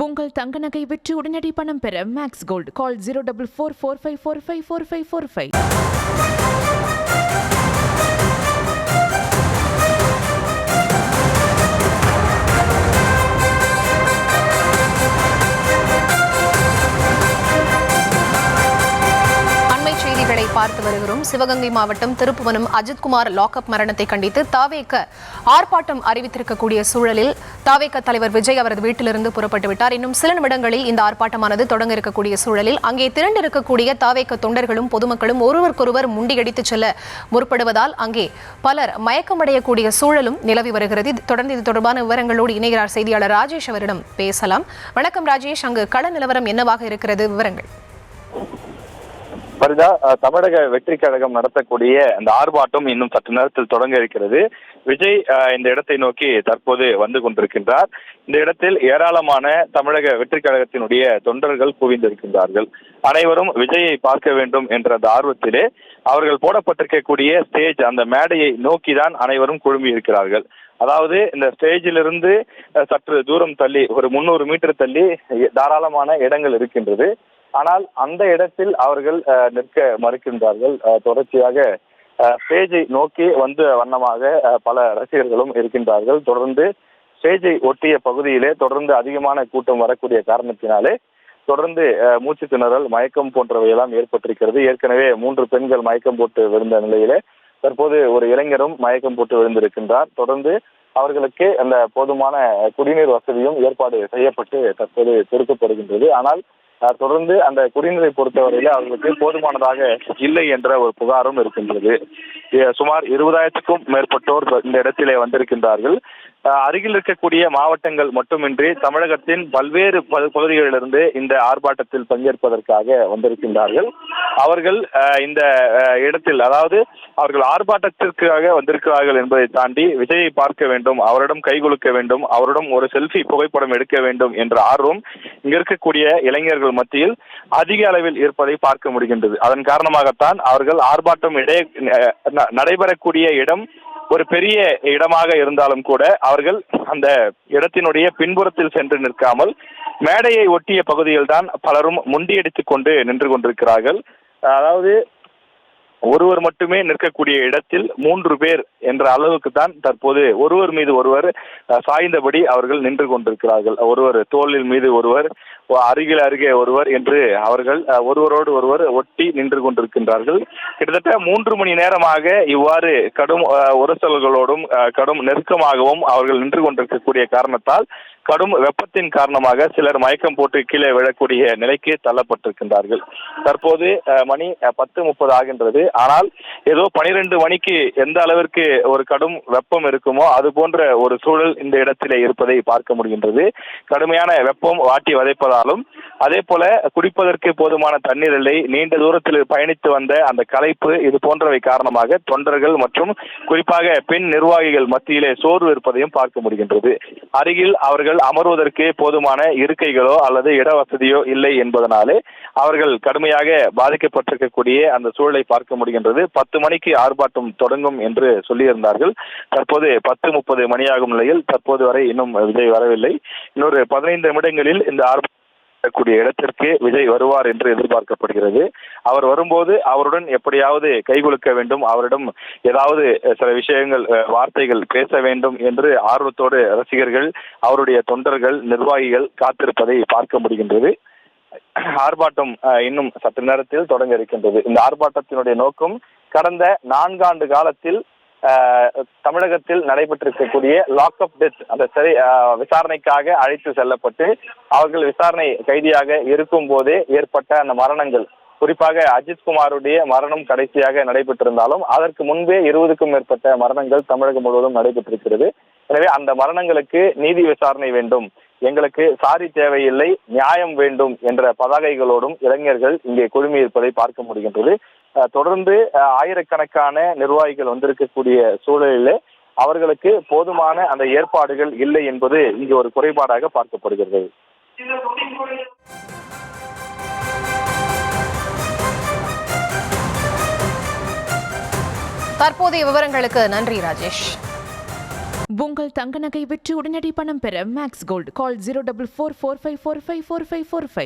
உங்கள் தங்க நகை விற்று உடனடி பணம் பெற மேக்ஸ் கோல்ட் கால் 0444454545. பார்த்து வருகிறோம். சிவகங்கை மாவட்டம் திருப்புவனம் அஜித்குமார் லாக்அப் மரணத்தை கண்டித்து தாவேக ஆர்ப்பாட்டம் அறிவித்திருக்கக்கூடிய சூழலில் தாவேக தலைவர் விஜய் அவரது வீட்டிலிருந்து புறப்பட்டு விட்டார். இன்னும் சில நிமிடங்களில் இந்த ஆர்ப்பாட்டமானது தொடங்க இருக்கக்கூடிய சூழலில் அங்கே திரண்டிருக்கக்கூடிய தாவேக தொண்டர்களும் பொதுமக்களும் ஒருவருக்கொருவர் முண்டியடித்து செல்ல முற்படுவதால் அங்கே பலர் மயக்கமடையக்கூடிய சூழலும் நிலவி வருகிறது. தொடர்ந்து இது தொடர்பான விவரங்களோடு இணைகிறார் செய்தியாளர் ராஜேஷ். அவரிடம் பேசலாம். வணக்கம் ராஜேஷ், அங்கு கள நிலவரம் என்னவாக இருக்கிறது? விவரங்கள். தமிழக வெற்றி கழகம் நடத்தக்கூடிய அந்த ஆர்ப்பாட்டம் இன்னும் சற்று நேரத்தில் தொடங்க இருக்கிறது. விஜய் இந்த இடத்தை நோக்கி தற்போது வந்து கொண்டிருக்கின்றார். இந்த இடத்தில் ஏராளமான தமிழக வெற்றி கழகத்தினுடைய தொண்டர்கள் குவிந்திருக்கின்றார்கள். அனைவரும் விஜயை பார்க்க வேண்டும் என்ற அந்த ஆர்வத்திலே அவர்கள் போடப்பட்டிருக்கக்கூடிய ஸ்டேஜ், அந்த மேடையை நோக்கிதான் அனைவரும் குழுமி இருக்கிறார்கள். அதாவது இந்த ஸ்டேஜிலிருந்து சற்று தூரம் தள்ளி ஒரு 300 மீட்டர் தள்ளி தாராளமான இடங்கள் இருக்கின்றது. ஆனால் அந்த இடத்தில் அவர்கள் நிற்க மறுக்கின்றார்கள். தொடர்ச்சியாக ஸ்டேஜை நோக்கி வந்த வண்ணமாக பல ரசிகர்களும் இருக்கின்றார்கள். தொடர்ந்து ஸ்டேஜை ஒட்டிய பகுதியிலே தொடர்ந்து அதிகமான கூட்டம் வரக்கூடிய காரணத்தினாலே தொடர்ந்து மூச்சு திணறல், மயக்கம் போன்றவையெல்லாம் ஏற்பட்டிருக்கிறது. ஏற்கனவே 3 பெண்கள் மயக்கம் போட்டு விழுந்த நிலையிலே தற்போது ஒரு இளைஞரும் மயக்கம் போட்டு விழுந்திருக்கின்றார். தொடர்ந்து அவர்களுக்கு அந்த போதுமான குடிநீர் வசதியும் ஏற்பாடு செய்யப்பட்டு தற்போது கொடுக்கப்படுகின்றது. ஆனால் தொடர்ந்து அந்த குடிநீரை பொறுத்தவரையில அவர்களுக்கு போதுமானதாக இல்லை என்ற ஒரு புகாரும் இருக்கின்றது. சுமார் 20,000க்கும் மேற்பட்டோர் இந்த இடத்திலே வந்திருக்கின்றார்கள். அருகில் இருக்கக்கூடிய மாவட்டங்கள் மட்டுமின்றி தமிழகத்தின் பல்வேறு பகுதிகளிலிருந்து இந்த ஆர்ப்பாட்டத்தில் பங்கேற்பதற்காக வந்திருக்கின்றார்கள். அவர்கள் இந்த இடத்தில், அதாவது அவர்கள் ஆர்ப்பாட்டத்திற்காக வந்திருக்கிறார்கள் என்பதை தாண்டி விஜயை பார்க்க வேண்டும், அவரிடம் கைகுலுக்க வேண்டும், அவரிடம் ஒரு செல்ஃபி புகைப்படம் எடுக்க வேண்டும் என்ற ஆர்வம் இங்க இருக்கக்கூடிய இளைஞர்கள் மத்தியில் அதிக அளவில் இருப்பதை பார்க்க முடிகின்றது. அதன் காரணமாகத்தான் அவர்கள் ஆர்ப்பாட்டம் நடைபெறக்கூடிய இடம் ஒரு பெரிய இடமாக இருந்தாலும் கூட அவர்கள் அந்த இடத்தினுடைய பின்புறத்தில் சென்று நிற்காமல் மேடையை ஒட்டிய பகுதியில் தான் பலரும் முண்டியடித்துக் கொண்டு நின்று கொண்டிருக்கிறார்கள். அதாவது ஒருவர் மட்டுமே நிற்கக்கூடிய இடத்தில் 3 பேர் என்ற அளவுக்கு தான் தற்போது ஒருவர் மீது ஒருவர் சாய்ந்தபடி அவர்கள் நின்று கொண்டிருக்கிறார்கள். ஒருவர் தோளில் மீது ஒருவர், அருகே ஒருவர் என்று அவர்கள் ஒருவரோடு ஒருவர் ஒட்டி நின்று கொண்டிருக்கின்றார்கள். கிட்டத்தட்ட 3 மணி நேரமாக இவ்வாறு கடும் உரசல்களோடும் கடும் நெருக்கமாகவும் அவர்கள் நின்று கொண்டிருக்கக்கூடிய காரணத்தால் கடும் வெப்பத்தின் காரணமாக சிலர் மயக்கம் போட்டு கீழே விழக்கூடிய நிலைக்கு தள்ளப்பட்டிருக்கின்றார்கள். தற்போது மணி 10:30 ஆகின்றது. ஆனால் ஏதோ 12 மணிக்கு எந்த அளவிற்கு ஒரு கடும் வெப்பம் இருக்குமோ அது போன்ற ஒரு சூழல் இந்த இடத்திலே இருப்பதை பார்க்க முடிகின்றது. கடுமையான வெப்பம் வாட்டி வதைப்பதாலும் அதே போல குடிப்பதற்கு போதுமான தண்ணீர் இல்லை, நீண்ட தூரத்தில் பயணித்து வந்த அந்த களைப்பு, இது போன்றவை காரணமாக தொண்டர்கள் மற்றும் குறிப்பாக பெண் நிர்வாகிகள் மத்தியிலே சோர்வு இருப்பதையும் பார்க்க முடிகின்றது. அருகில் அவர்கள் அமர்வதற்கு போதுமான இருக்கைகளோ அல்லது இடவசதியோ இல்லை என்பதனாலே அவர்கள் கடுமையாக பாதிக்கப்பட்டிருக்கக்கூடிய அந்த சூழலை பார்க்க முடிகின்றது. 10 மணிக்கு ஆர்ப்பாட்டம் தொடங்கும் என்று சொல்லியிருந்தார்கள். தற்போது 10:30 மணியாகும் நிலையில் தற்போது வரை இன்னும் விஜய் வரவில்லை. இன்னொரு 15 நிமிடங்களில் இந்த கூடிய இடத்திற்கு விஜய் வருவார் என்று எதிர்பார்க்கப்படுகிறது. அவர் வரும்போது அவருடன் எப்படியாவது கைகுலுக்க வேண்டும், அவரிடம் ஏதாவது சில விஷயங்கள், வார்த்தைகள் பேச வேண்டும் என்று ஆர்வத்தோடு ரசிகர்கள், அவருடைய தொண்டர்கள், நிர்வாகிகள் காத்திருப்பதை பார்க்க முடிகின்றது. ஆர்ப்பாட்டம் இன்னும் சற்று நேரத்தில் தொடங்க இருக்கின்றது. இந்த ஆர்ப்பாட்டத்தினுடைய நோக்கம் கடந்த 4 ஆண்டு காலத்தில் தமிழகத்தில் நடைபெற்றிருக்கக்கூடிய லாக்அப் டெத், அந்த விசாரணைக்காக அழைத்து செல்லப்பட்டு அவர்கள் விசாரணை கைதியாக இருக்கும் போதே ஏற்பட்ட அந்த மரணங்கள், குறிப்பாக அஜித்குமாருடைய மரணம் கடைசியாக நடைபெற்றிருந்தாலும் அதற்கு முன்பே 20க்கும் மேற்பட்ட மரணங்கள் தமிழகம் முழுவதும் நடைபெற்றிருக்கிறது. எனவே அந்த மரணங்களுக்கு நீதி விசாரணை வேண்டும், எங்களுக்கு சாரி தேவையில்லை, நியாயம் வேண்டும் என்ற பதாகைகளோடும் இளைஞர்கள் இங்கே குழுமி இருப்பதை பார்க்க முடிகின்றது. தொடர்ந்து ஆயிரக்கணக்கான நிர்வாகிகள் வந்திருக்கக்கூடிய சூழலிலே அவர்களுக்கு போதுமான அந்த ஏற்பாடுகள் இல்லை என்பது இங்கு ஒரு குறைபாடாக பார்க்கப்படுகிறது. தற்போதைய விவரங்களுக்கு நன்றி ராஜேஷ். உங்கள் தங்க நகை விற்று உடனடி பணம் பெற மேக்ஸ் கோல்டு கால் 04445454545.